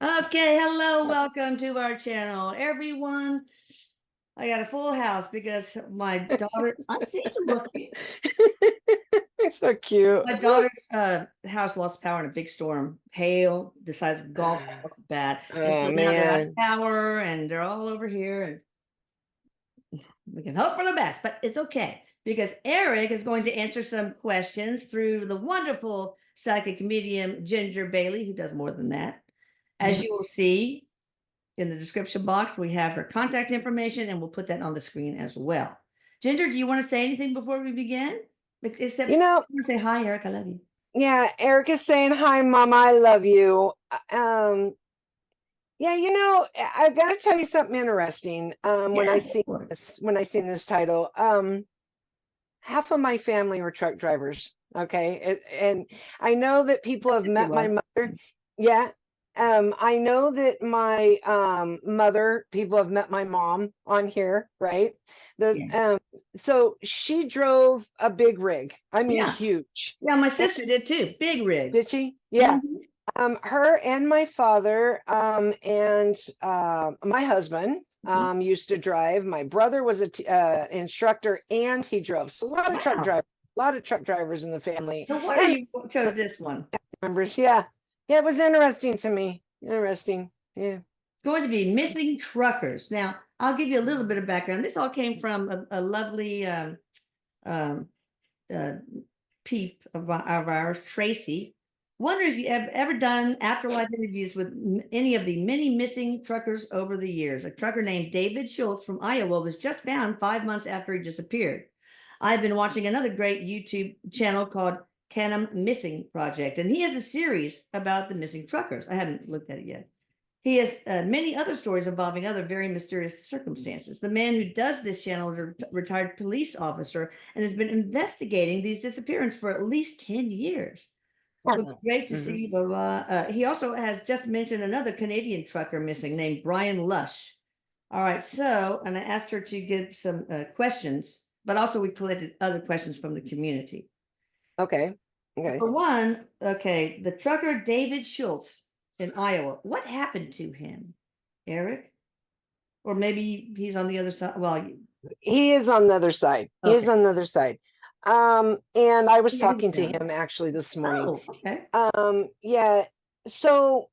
Okay, hello, welcome to our channel, everyone. I got a full house because my daughter, I see you looking. It's so cute. My daughter's house lost power in a big storm, hail, the size of golf balls, bad. And Oh so now they're out of man. power and they're all over here. And we can hope for the best, but it's okay because Erik is going to answer some questions through the wonderful psychic medium Ginger Bailey, who does more than that. As you will see, in the description box, we have her contact information and we'll put that on the screen as well. Ginger, do you want to say anything before we begin? Except, You know, I want to say hi, Eric. I love you. yeah, Eric is saying hi, Mama, I love you. Yeah, I've got to tell you something interesting. When Yeah, I go see for it. this title, half of my family were truck drivers. Okay, and I know that people My have sister met my was. mother. Yeah, I know that my mother, people have met my mom on here, right? The Yeah. So she drove a big rig. I mean, Yeah. huge. Yeah, my And sister did too. Big rig. did she? Yeah. Mhm. Her and my father, and my husband Mhm. used to drive. My brother was a instructor, and he drove. So Wow. a lot of truck drivers in the family. No wonder And you chose this one. members, yeah, yeah, it was interesting to me. Interesting, yeah. It's going to be missing truckers. Now, I'll give you a little bit of background. This all came from a lovely um, uh, peep of ours, Tracy, wonders if you have ever done afterlife interviews with any of the many missing truckers over the years. A trucker named David Schulz from Iowa was just found 5 months after he disappeared. I've been watching another great YouTube channel called Canham Missing Project, and he has a series about the missing truckers. I haven't looked at it yet. He has many other stories involving other very mysterious circumstances. The man who does this channel is a retired police officer and has been investigating these disappearances for at least 10 years. It would be great to Mhm. see. Blah, blah. He also has just mentioned another Canadian trucker missing named Brian Lush. All right, so, and I asked her to give some questions, but also we collected other questions from the community. Okay, okay. For one, okay, the trucker David Schultz in Iowa, what happened to him, Erik? Or maybe he's on the other side. Well, He is on the other side. He is okay. on the other side. And I was Yeah, he's talking to down. him actually this morning. Oh, okay. Yeah. So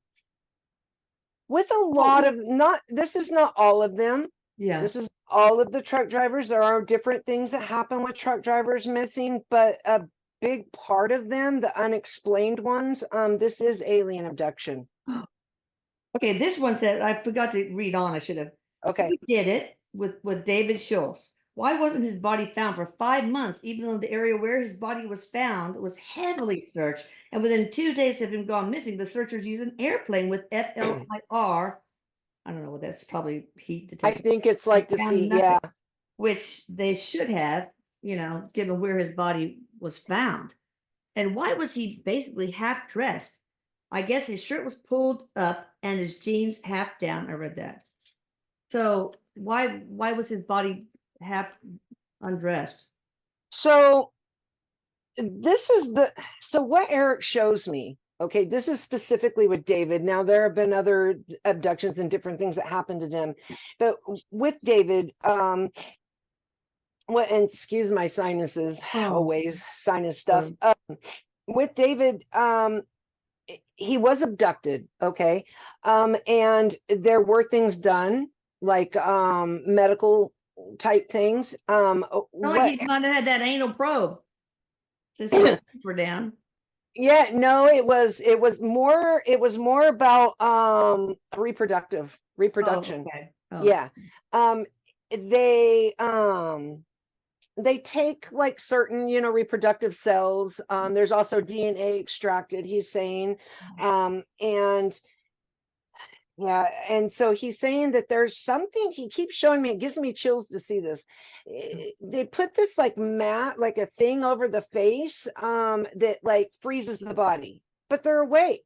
with a lot Oh, of, not, this is not all of them. yeah. This is all of the truck drivers. There are different things that happen with truck drivers missing, but a big part of them, the unexplained ones, this is alien abduction. Okay, this one said, I forgot to read on. I should have. Okay. Who did it with David Schultz? Why wasn't his body found for 5 months, even though the area where his body was found was heavily searched? And within 2 days of him gone missing, the searchers used an airplane with FLIR. I don't know what that's, probably heat I detection. think it's And like to found see, nothing, yeah. which they should have, given where his body was found. And why was he basically half dressed? I guess his shirt was pulled up and his jeans half down. I read that. So why was his body half undressed? So this is the so what Eric shows me. Okay, this is specifically with David. Now there have been other abductions and different things that happened to them, but with David, what and excuse my sinuses, Oh, always sinus stuff. oh, With David, he was abducted. Okay, and there were things done like medical type things. not like What he might have had that anal probe since his pants were down. Yeah, no, it was more about Oh, reproduction. okay. Oh, Yeah. Um they um they take like certain, reproductive cells. There's also DNA extracted, he's saying. And yeah, and so he's saying that there's something he keeps showing me. It gives me chills to see this. They put this like mat, like a thing over the face, that like freezes the body, but they're awake.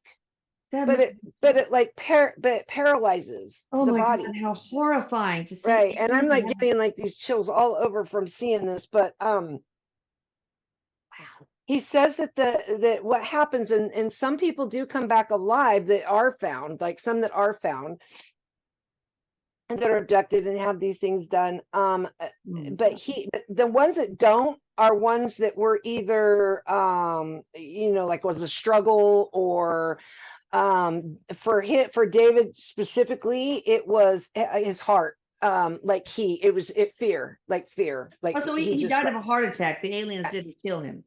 that But must it, be but such. it like but it paralyzes Oh the my God, body, how horrifying to see right? And I'm aliens and like have. getting like these chills all over from seeing this. But Wow. he says that that what happens, and some people do come back alive that are found, like some that are found and that are abducted and have these things done. But the ones that don't are ones that were either like was a struggle, or for David specifically, it was his heart. Like fear, like Oh, so he he just died of a heart attack. The aliens didn't kill him.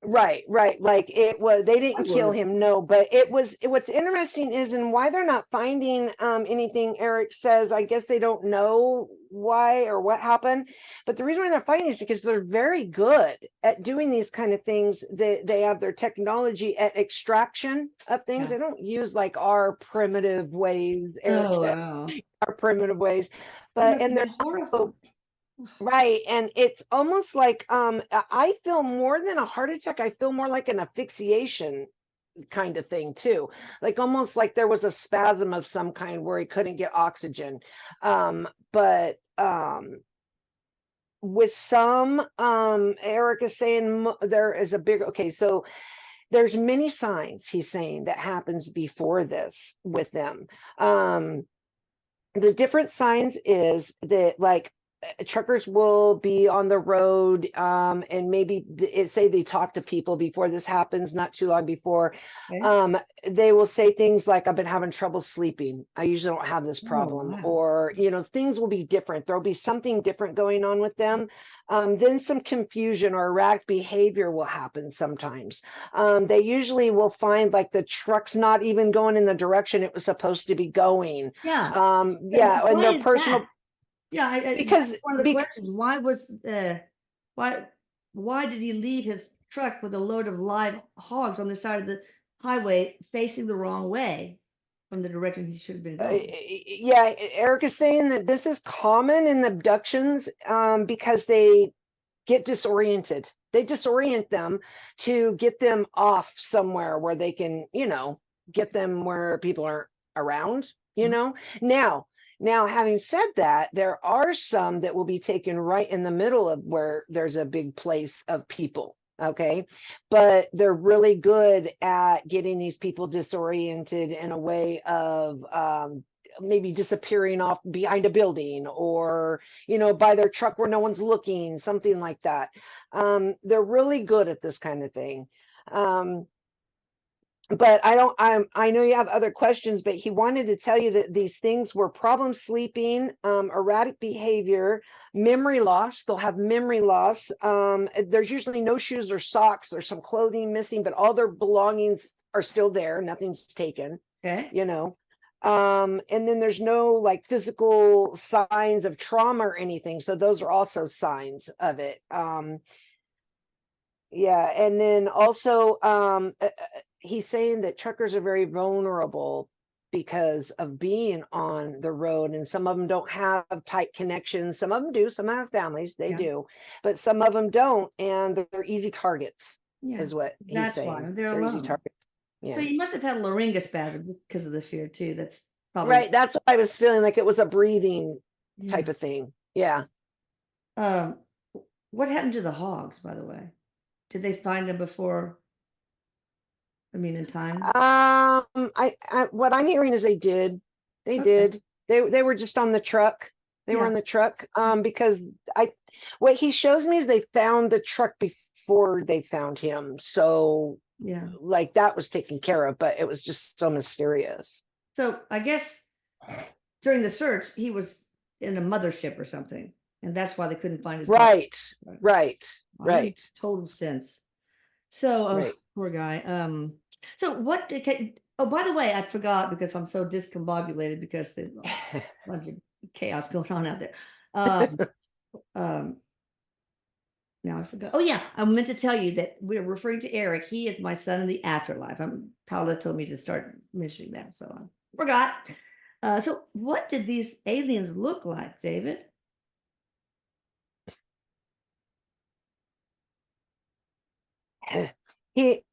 Right, right. Like it was, they I didn't kill would. him, no, but what's interesting is, and why they're not finding anything. Erik says, I guess they don't know why or what happened, but the reason why they're finding is because they're very good at doing these kind of things. They have their technology at extraction of things. Yeah. They don't use like our primitive ways, Erik Oh, said, wow. our primitive ways, It but must have and they're been also horrifying. right. And it's almost like I feel more than a heart attack, I feel more like an asphyxiation kind of thing too. Like almost like there was a spasm of some kind where he couldn't get oxygen. But with some, Erik is saying there is a big, okay, so there's many signs, he's saying, that happens before this with them. The different signs is that, like, truckers will be on the road, and maybe say they talk to people before this happens, not too long before. Okay. They will say things like, I've been having trouble sleeping, I usually don't have this Oh, problem, wow. or things will be different, there'll be something different going on with them. Then some confusion or erratic behavior will happen sometimes. They usually will find like the truck's not even going in the direction it was supposed to be going. Yeah. Yeah, and Why their is that? personal, Yeah, that's because one of the questions. Why why did he leave his truck with a load of live hogs on the side of the highway facing the wrong way from the direction he should have been going? yeah, Erik is saying that this is common in abductions, because they get disoriented. They disorient them to get them off somewhere where they can, get them where people aren't around. Mhm. Now, having said that, there are some that will be taken right in the middle of where there's a big place of people. Okay. But they're really good at getting these people disoriented in a way of, maybe disappearing off behind a building, or by their truck where no one's looking, something like that. They're really good at this kind of thing. But I know you have other questions, but he wanted to tell you that these things were problem sleeping, erratic behavior, memory loss. They'll have memory loss. There's usually no shoes or socks. There's some clothing missing, but all their belongings are still there. Nothing's taken, Okay. you know. And then there's no like physical signs of trauma or anything. So those are also signs of it. Yeah, and then also, he's saying that truckers are very vulnerable because of being on the road, and some of them don't have tight connections. Some of them do, some have families, they Yeah. do, but some of them don't, and they're easy targets, Yeah. is what he's That's why saying. they're They're easy alone. targets. So Yeah. you must have had a laryngospasm just because of the fear too. That's probably Right. That's what I was feeling, like it was a breathing yeah. type of thing. Yeah. Um, what happened to the hogs, by the way? Did they find them before? I mean, in time? I what I'm hearing is they did. They Okay. did. They were just on the truck. They were Yeah. on the truck. Because I what he shows me is they found the truck before they found him. So Yeah. like that was taken care of, but it was just so mysterious. So I guess during the search, he was in a mothership or something, and that's why they couldn't find his body. Right, Right. right, Well, that right, makes total sense. So, right. poor guy. So what oh, by the way, I forgot because I'm so discombobulated because there's a bunch of chaos going on out there. Um, um, now I forgot. Oh yeah, I meant to tell you that we're referring to Erik. He is my son in the afterlife. Paula told me to start mentioning that, so I forgot. So what did these aliens look like, David?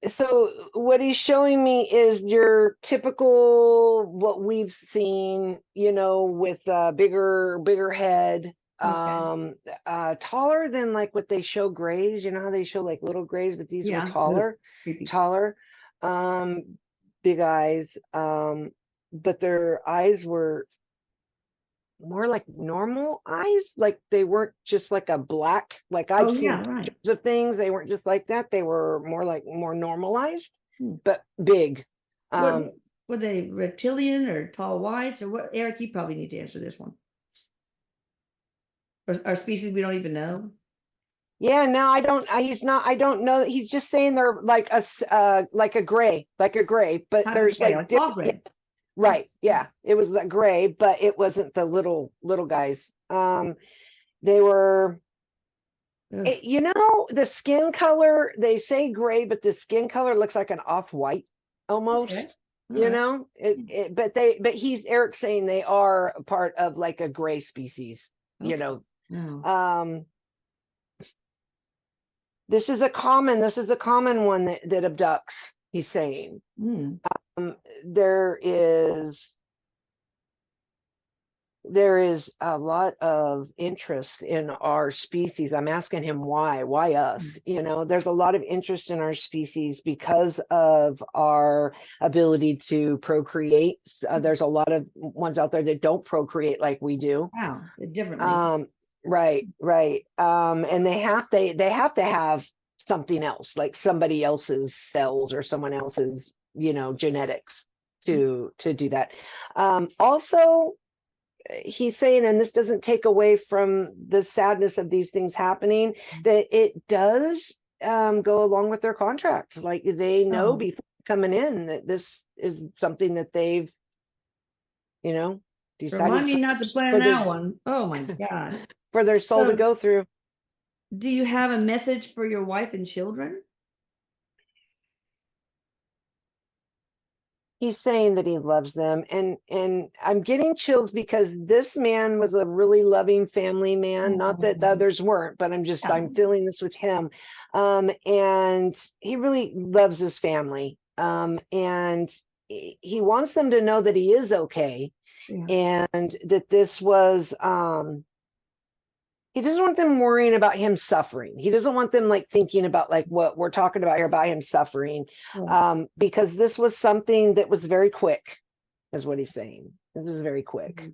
So what he's showing me is your typical what we've seen, with bigger head, Okay. Taller than like what they show grays. You know how they show like little grays, but these were Yeah. Ugh, taller, creepy. taller, big eyes. But their eyes were more like normal eyes, like they weren't just like a black, like I've Oh seen yeah, right. pictures of things. They weren't just like that. They were more like more normalized, Hmm. but big. What Um, were they, reptilian or tall whites or what? Eric, you probably need to answer this one. Or species we don't even know. yeah, no, I don't. He's not. I don't know. He's just saying they're like like a gray, but Type of there's gray, like like tall different. gray. Right. Yeah, it was the gray, but it wasn't the little guys. They were. Ugh, You know, the skin color, they say gray, but the skin color looks like an off-white okay. almost, All you right. know, but he's Eric saying they are a part of like a gray species, you Okay. know. No. Um, this is a common one that abducts, he's saying. Mm. There is a lot of interest in our species. I'm asking him why us? You know, there's a lot of interest in our species because of our ability to procreate. There's a lot of ones out there that don't procreate like we do. Wow. Differently. Um, right. And they have to have something else, like somebody else's cells or someone else's, you know, genetics to do that. Also, he's saying, and this doesn't take away from the sadness of these things happening, that it does go along with their contract. Like they know Oh, before coming in that this is something that they've, you know, decided remind me not to plan for their that one. Oh my God. for their soul to So, go through. do you have a message for your wife and children? He's saying that he loves them, and I'm getting chills because this man was a really loving family man. Not that the Oh, others weren't, but yeah. I'm feeling this with him. And he really loves his family. And he wants them to know that he is okay, Yeah. and that this was he doesn't want them worrying about him suffering. He doesn't want them like thinking about like what we're talking about here about him suffering, Right. because this was something that was very quick, is what he's saying. This is very quick.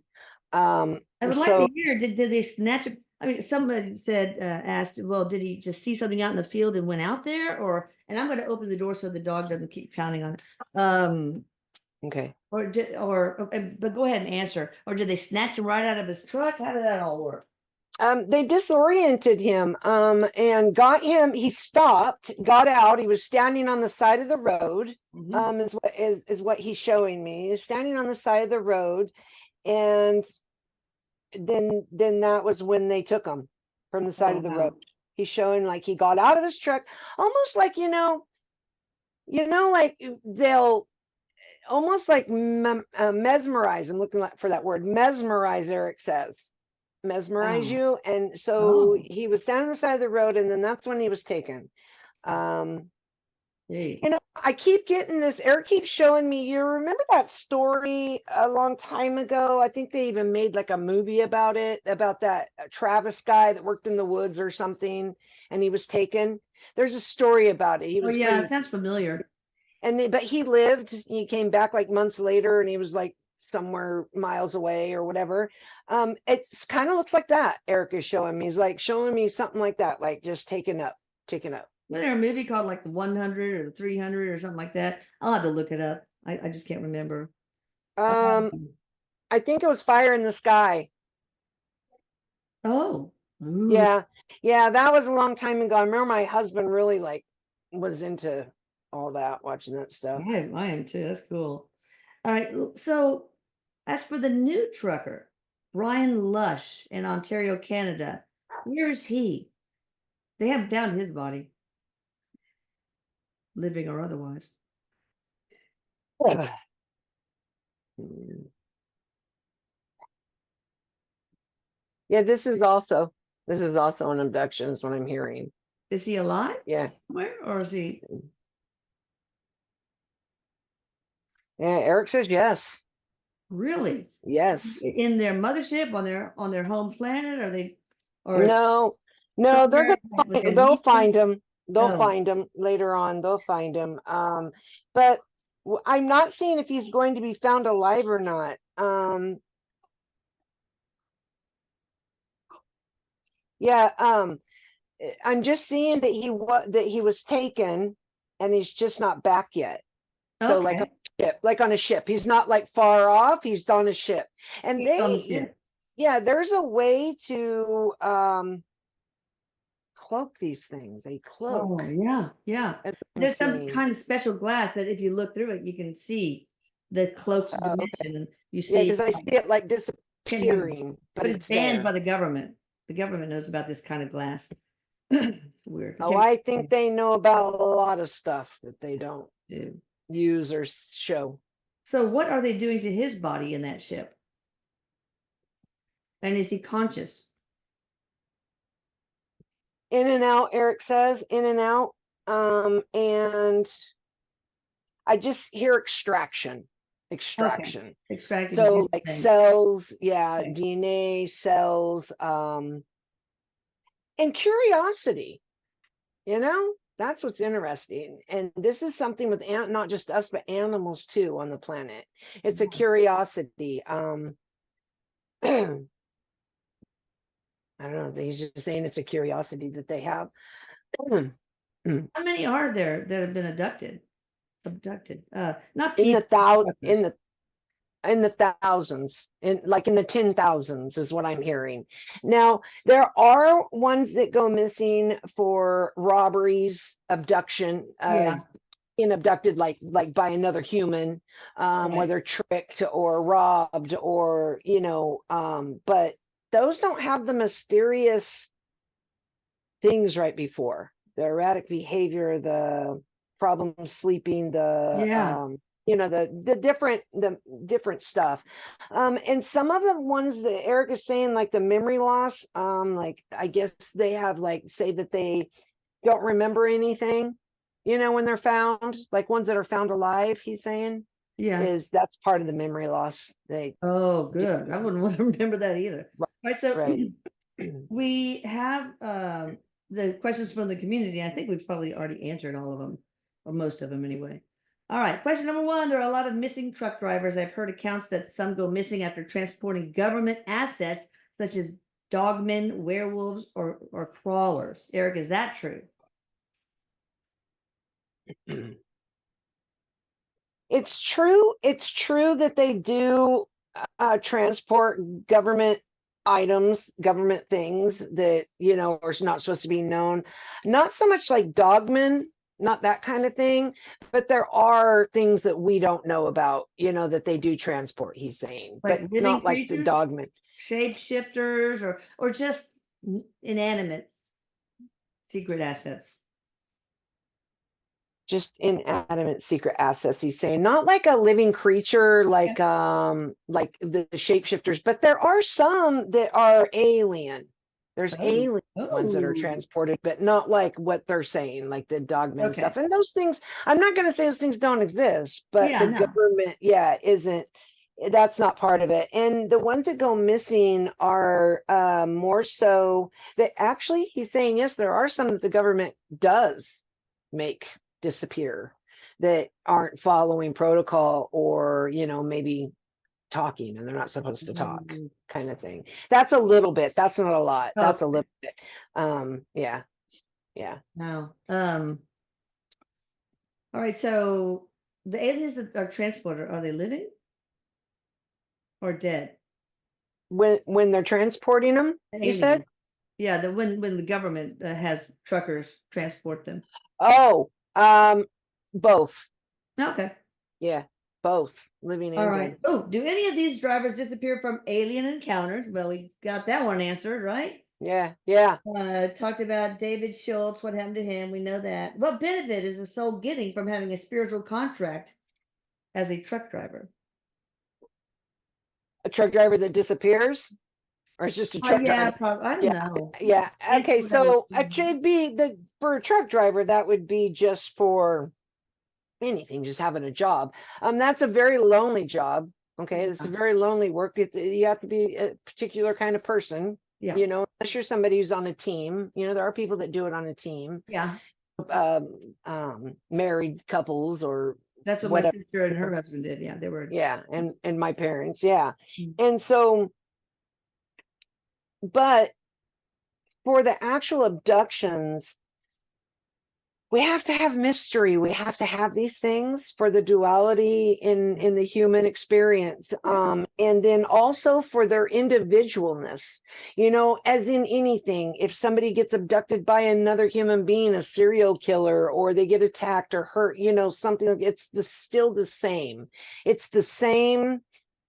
Mhm. I would like to So hear, did they snatch it? I mean, somebody said, asked, well, did he just see something out in the field and went out there? Or, and I'm going to open the door so the dog doesn't keep pounding on it. okay. But go ahead and answer. Or did they snatch him right out of his truck? How did that all work? They disoriented him and got him. He stopped, got out. He was standing on the side of the road. Mhm. Is what he's showing me. He's standing on the side of the road, and then that was when they took him from the side Oh, of the road. wow. He's showing like he got out of his truck, almost like like they'll almost like mesmerize. I'm looking for that word, mesmerize. Eric says mesmerize Wow. you, and so Oh, he was standing on the side of the road, and then that's when he was taken. Um, geez. You know, I keep getting this. Eric keeps showing me. You remember that story a long time ago? I think they even made like a movie about it, about that Travis guy that worked in the woods or something, and he was taken. There's a story about it. He Oh, was yeah, it pretty, sounds familiar. but he lived. He came back like months later, and he was like somewhere miles away or whatever. It's kind of looks like that. Eric is showing me. He's like showing me something like that, like just taken up. Was there a movie called like the 100 or the 300 or something like that? I'll have to look it up. I just can't remember. Um, Um, I think it was Fire in the Sky. oh, ooh, Yeah, yeah, that was a long time ago. I remember my husband really like was into all that, watching that stuff. I am too. That's cool. All right. So, as for the new trucker, Brian Lush in Ontario, Canada, where is he? They haven't found his body, living or otherwise. Ugh. Yeah, this is also an abduction, is what I'm hearing. Is he alive? Yeah, Where or is he? yeah. Eric says yes. Really? Yes. In their mothership, on their home planet? Are they, or is No, no, they're somewhere gonna with find, they'll amnesia? find him. They'll Oh, find him later on. They'll find him. But I'm not seeing if he's going to be found alive or not. Yeah, I'm just seeing that he was taken and he's just not back yet. So like on okay. a ship, like on a ship. He's not like far off, he's on a ship. And He's on the you know, ship. yeah, there's a way to cloak these things. They cloak. Oh, yeah, yeah. That's what I'm There's some seeing. kind of special glass that if you look through it, you can see the cloaked Oh, okay. dimension, and you Yeah, see, because I see it like can't remember, disappearing, but but it's it's banned by there. the government. The government knows about this kind of glass. It's weird. Oh, Okay, I think they know about a lot of stuff that they don't dude. use or show. So what are they doing to his body in that ship? And is he conscious? In and out, Erik says, in and out. And I just hear extraction, Okay. extraction. Extracting So different like things. cells, yeah, Okay. DNA, cells, and curiosity, you know, that's what's interesting. And this is something with not just us, but animals too on the planet. It's a curiosity. I don't know. He's just saying it's a curiosity that they have. In How many are there that have been abducted? Abducted. Not the people, thou truckers. in the thousands, in like in the 10,000s is what I'm hearing. Now, there are ones that go missing for robberies, abduction, Yeah, being abducted like by another human, where right. they're tricked or robbed or but those don't have the mysterious things right before the erratic behavior, the problem sleeping, the Yeah, the different stuff. And some of the ones that Erik is saying, like the memory loss, like I guess they have like say that they don't remember anything, when they're found, like ones that are found alive, he's saying, yeah. is that's part of the memory loss. They Oh, do. good. I wouldn't want to remember that either. All right, so Right. we have the questions from the community. I think we've probably already answered all of them, or most of them anyway. All right, question number one. There are a lot of missing truck drivers. I've heard accounts that some go missing after transporting government assets, such as dogmen, werewolves, or crawlers. Erik, is that true? It's true. It's true that they do transport government items, government things that, are not supposed to be known. Not so much like dogmen, not that kind of thing, but there are things that we don't know about, that they do transport, he's saying, Like but living not like the creatures, dogmen. shapeshifters, or just inanimate secret assets? Just inanimate secret assets, he's saying, not like a living creature like the shapeshifters, but there are some that are alien. There's Oh, alien ones that are oh, transported, but not like what they're saying, like the dogmen and okay. stuff. And those things, I'm not going to say those things don't exist, but Yeah, the no. government, yeah, isn't. That's not part of it. And the ones that go missing are more so that actually he's saying, yes, there are some that the government does make disappear that aren't following protocol, or maybe talking and they're not supposed to talk, Mm, kind of thing. That's a little bit, that's not a lot, that's a okay. little bit. Yeah, yeah. No. All right. So the aliens that are transported, are they living or dead? When they're transporting them, The you said? aliens. Yeah, the when the government has truckers transport them. Oh, both. Okay. Yeah, both living All and right. dead. Oh, do any of these drivers disappear from alien encounters? Well, we got that one answered, right? Yeah, yeah. Talked about David Schulz, what happened to him. We know that. What benefit is the soul getting from having a spiritual contract as a truck driver? A truck driver that disappears, or it's just a truck Yeah, driver? probably. I don't Yeah, know. yeah. Answer Okay, whatever. so it should be the for a truck driver, that would be just for anything, just having a job. That's a very lonely job. Okay, it's a very lonely work. You have to be a particular kind of person, Yeah. you know, unless you're somebody who's on a team. You know, there are people that do it on a team, Yeah. married couples or That's what my whatever. sister and her husband did. Yeah. They were. Yeah, and my parents, yeah. Mm. And so, but for the actual abductions, we have to have mystery. We have to have these things for the duality in the human experience, and then also for their individualness. You know, as in anything, if somebody gets abducted by another human being, a serial killer, or they get attacked or hurt, you know, something, it's still the same. It's the same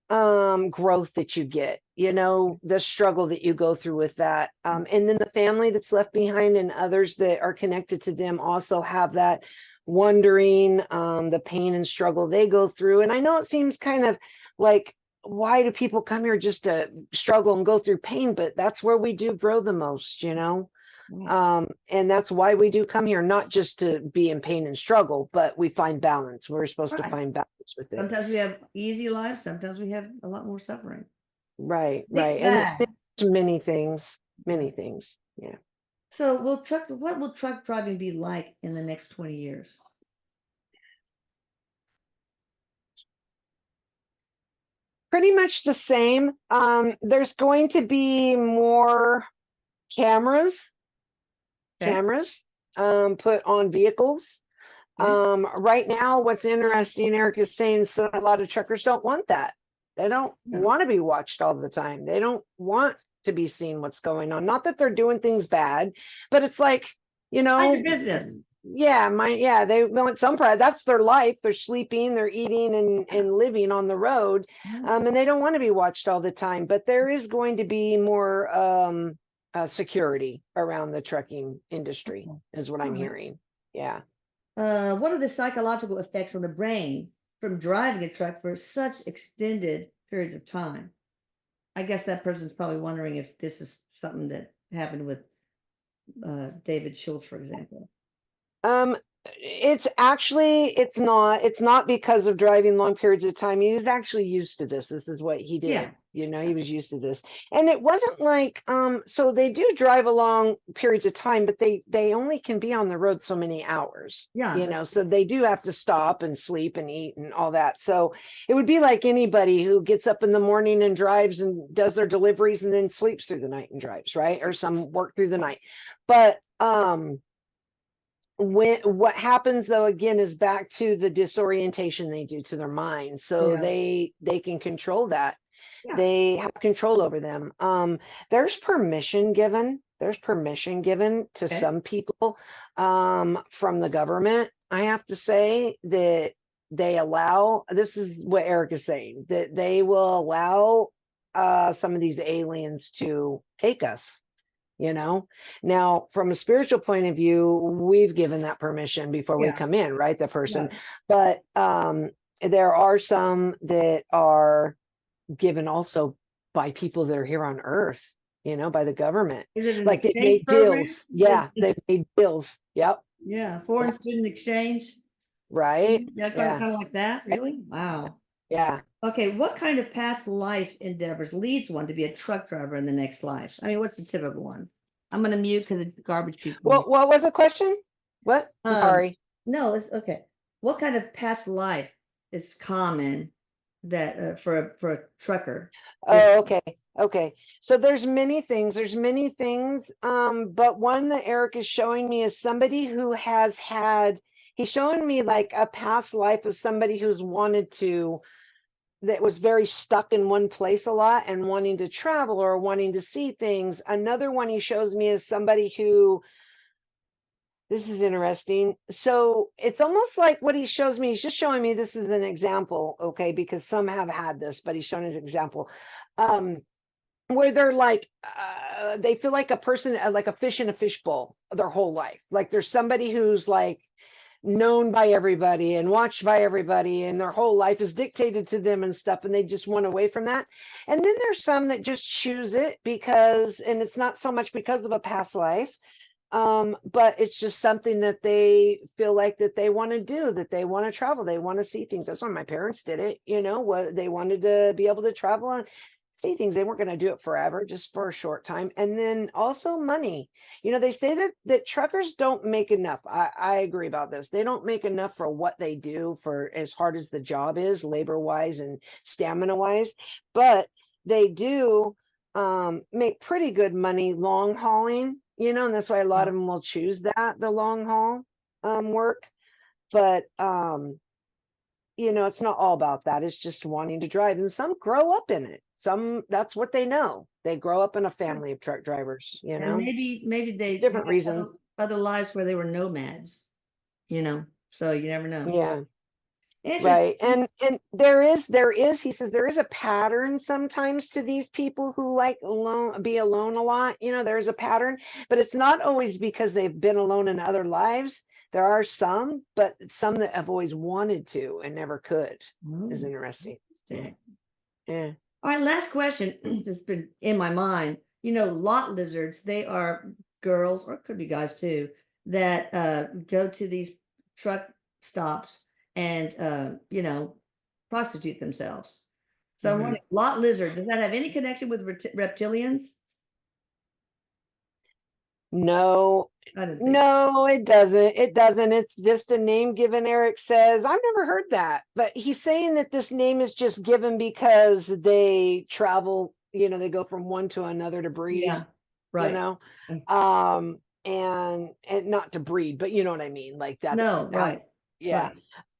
growth that you get, you know, the struggle that you go through with that, and then the family that's left behind and others that are connected to them also have that wondering, the pain and struggle they go through. And I know it seems kind of like, why do people come here just to struggle and go through pain? But that's where we do grow the most, you know. And that's why we do come here, not just to be in pain and struggle, but we find balance. We're supposed to Right. find balance with it. Sometimes we have easy lives. Sometimes we have a lot more suffering. Right, Mixed right. And bag. there's many things, many things. Yeah. So what will truck driving be like in the next 20 years? Pretty much the same. There's going to be more cameras, Okay. put on vehicles. Okay. Right now, what's interesting, Eric is saying, so a lot of truckers don't want that. They don't Yeah. want to be watched all the time. They don't want to be seen what's going on. Not that they're doing things bad, but it's like, you Mind your know, business. yeah, they want some pride. That's their life. They're sleeping, they're eating and living on the road. Yeah. And they don't want to be watched all the time. But there is going to be more security around the trucking industry, Okay. is what All I'm right. hearing. Yeah. What are the psychological effects on the brain from driving a truck for such extended periods of time? I guess that person's probably wondering if this is something that happened with David Schulz, for example. Um, it's not because of driving long periods of time. He was actually used to this. This is what he Yeah. did. You know, he was used to this. And it wasn't like, so they do drive a long periods of time, but they only can be on the road so many hours, Yeah. you know, so they do have to stop and sleep and eat and all that. So it would be like anybody who gets up in the morning and drives and does their deliveries and then sleeps through the night and drives, right? Or some work through the night. But what happens though again is back to the disorientation they do to their mind, so Yeah. they can control that. Yeah. They have control over them. There's permission given to Okay. some people from the government. I have to say that they allow, this is what Erik is saying, that they will allow some of these aliens to take us, you know. Now from a spiritual point of view, we've given that permission before we Yeah. come in, right, the person. Right. But there are some that are given also by people that are here on earth, you know, by the government. Is it an Like they've exchange made program? deals. Yeah, they've made deals. Yep. Yeah. Foreign Yep. student exchange. Right. Yeah. Yeah. Kind of like that. Really? Wow. Yeah. Okay. What kind of past life endeavors leads one to be a truck driver in the next life? I mean, what's the typical one? I'm going to mute because the garbage people. Well, what was the question? What? I'm sorry. No, it's okay. What kind of past life is common that for a trucker? Oh, okay. Okay. So there's many things. But one that Erik is showing me is somebody who he's showing me like a past life of somebody who's that was very stuck in one place a lot and wanting to travel or wanting to see things. Another one he shows me is somebody who, this is interesting. So it's almost like what he shows me, he's just showing me this is an example, okay, because some have had this, but he's showing his example. Where they're like, they feel like a person, like a fish in a fishbowl their whole life. Like there's somebody who's like known by everybody and watched by everybody, and their whole life is dictated to them and stuff, and they just want away from that. And then there's some that just choose it because, and it's not so much because of a past life, But it's just something that they feel like that they want to do, that they want to travel, they want to see things. That's why my parents did it, what they wanted to be able to travel and see things. They weren't going to do it forever, just for a short time. And then also money. They say that truckers don't make enough. I agree about this. They don't make enough for what they do, for as hard as the job is, labor wise and stamina wise, but they do make pretty good money long hauling, and that's why a lot of them will choose the long haul work. But it's not all about that. It's just wanting to drive, and some grow up in it. Some, that's what they know. They grow up in a family of truck drivers, And maybe they different had reasons. other lives where they were nomads, so you never know. Yeah. Interesting. Right. And there is, he says, there is a pattern sometimes to these people who like be alone a lot. There's a pattern, but it's not always because they've been alone in other lives. There are some, but some that have always wanted to and never could. Is Oh, interesting. Yeah. interesting. Yeah. All right, last question that's been in my mind. Lot lizards, they are girls, or it could be guys too, that go to these truck stops and prostitute themselves. So I'm Mhm. wondering, lot lizard, does that have any connection with reptilians? No, I didn't think. no, it doesn't. It doesn't. It's just a name given, Eric says. I've never heard that, but he's saying that this name is just given because they travel, they go from one to another to breed, Yeah, you right. know, and not to breed, but you know what I mean? Like that's No, how, right, yeah,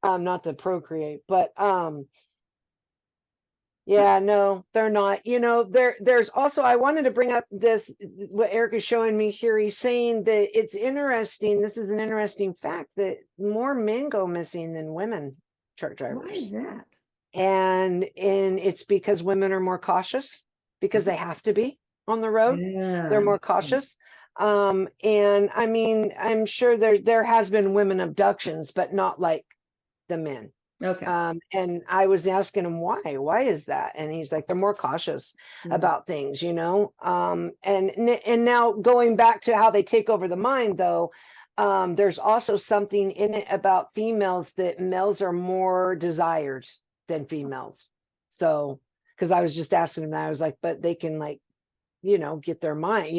right. not to procreate, but, yeah, no, they're not. There's also, I wanted to bring up this, what Eric is showing me here. He's saying that it's interesting. This is an interesting fact that more men go missing than women truck Why is drivers. that? And it's because women are more cautious, because they have to be on the road. They're Yeah. more cautious. And I mean, I'm sure there has been women abductions, but not like the men. Okay. And I was asking him why. Why is that? And he's like, they're more cautious Mm. about things, and now going back to how they take over the mind, though, there's also something in it about females, that males are more desired than females. So, because I was just asking him that, I was like, but they can, like, get their mind,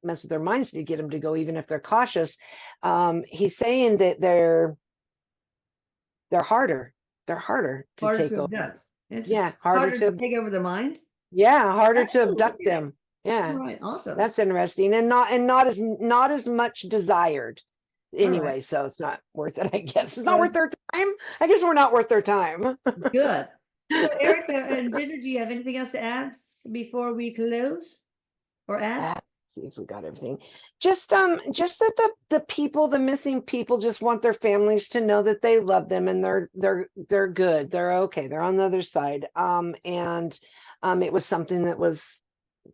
mess with their minds to get them to go, even if they're cautious. He's saying that they're harder. They're harder to Harder take to over. abduct. Interesting. Yeah, harder Harder to to, take over their mind? yeah, harder to Oh, abduct okay. them. All Yeah, right, awesome. that's interesting. And not as much desired All right, anyway, so it's not worth it, I guess. It's not worth good, their time. I guess we're not worth their time. good. So Eric and Ginger, do you have anything else to add before we close or add? Let's see if we got everything. Just that the people, the missing people, just want their families to know that they love them, and they're good. They're okay. They're on the other side. And it was something that was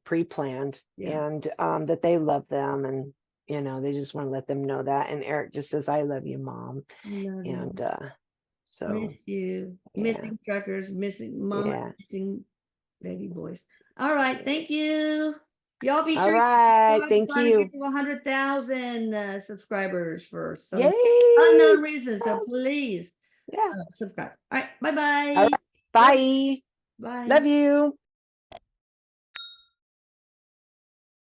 pre-planned, Yeah. and that they love them, and they just want to let them know that. And Eric just says, I love you, Mom. Love you. And so Miss you. yeah. Missing truckers, missing mamas, Yeah. missing baby boys. All right, thank you. Y'all be All sure right, to thank try to get you. to 100,000 subscribers for some Yay. unknown reason. So please Yeah. subscribe. All right, All bye-bye. right, Love, bye. bye. Love you.